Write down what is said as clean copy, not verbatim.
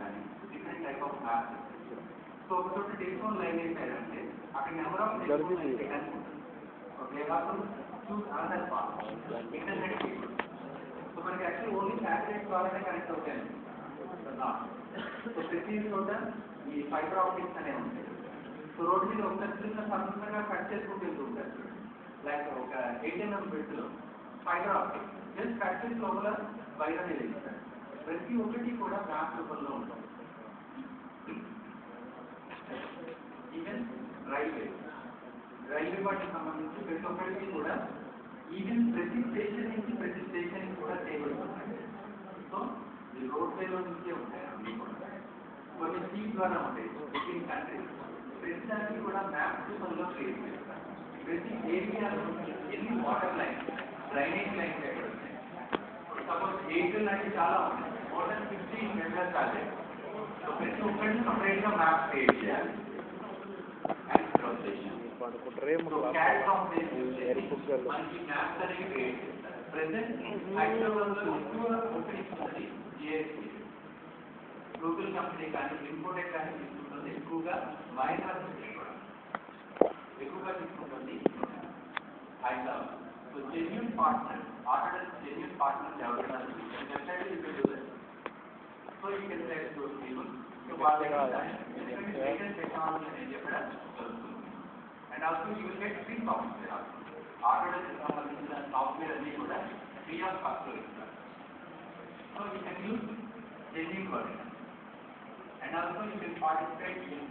కానీ different type of maps. So ఒకచోట telephone line ఏంటంటే అక్కడ నెంబర్ ఆఫ్ టెలిఫోన్ లైన్ పెట్టాల్సి ఉంటుంది. ఓకే వాళ్ళు choose another part internet cable. So మనకి యాక్చువల్ ఓన్లీ శాటిలైట్ ద్వారానే కనెక్ట్ అవుతాయి. సో ప్రతి చోట ఈ ఫైబర్ ఆప్టిక్స్ అనేవి ఉంటాయి. సో రోడ్డు మీద ఒక చిన్న సొంతంగా కట్ చేసుకుంటూ వెళ్తూ ఉంటారు. లైక్ ఒక 8mm బెడ్లో ఫైబర్ ఆప్టిక్స్ జస్ట్ కట్ చేసి లోపల వైర్ అనేది ఇస్తారు. ప్రతి ఒక్కటి కూడా మ్యాప్ రూపంలో ఉంటుంది. ఈవెన్ రైల్వే వాటికి సంబంధించి ప్రతి ఒక్కరికి కూడా ఈవెన్ ప్రతి స్టేషన్ నుంచి ప్రతి స్టేషన్ కూడా చేయబడుతుంది. సో ఈ రోడ్వేలో నుంచే ఉంటాయి అన్నీ కూడా. కొన్ని సీ ద్వారా ఉంటాయి బిట్వీన్ కంట్రీస్. ప్రతి దానికి కూడా మ్యాప్ రూపంలో క్రియేట్ చేస్తారు. ప్రతి ఏరియాలో ఎన్ని వాటర్ లైన్ డ్రైనేజ్ లైన్స్ ఎక్కడ ఉంటాయి. సపోజ్ ఎయిర్టెల్ లాంటి చాలా ఉన్నాయి. మోర్ దెన్ 15 మెంబర్స్ కాదు. సో ప్రతి ఒక్కరిని సపరేట్గా మ్యాప్ క్రియేట్ చేయాలి. మనకి మ్యాప్స్ అనేవి క్రియేట్ చేస్తారు. ప్రెసెంట్ హైదరాబాద్లో ఎక్కువ ఓపెనింగ్స్ ఉన్నది జిఎస్టీ. గూగుల్ కంపెనీ కానీ ఇన్ఫోటెక్ కానీ తీసుకుంటుంది ఎక్కువగా మైనర్ ఎక్కువగా తీసుకుంటుంది Hyderabad. So genuine partner order genuine partner ఎవరైనా so you can select those people. So వాళ్ళ లేటెస్ట్ టెక్నాలజీ అనేది చెప్పడం జరుగుతుంది. And also you will get free software also. Order సంబంధించిన సాఫ్ట్వేర్ అన్ని కూడా ఫ్రీ ఆఫ్ కాస్ట్లో ఇస్తారు. So you can use genuine version. And also you can participate in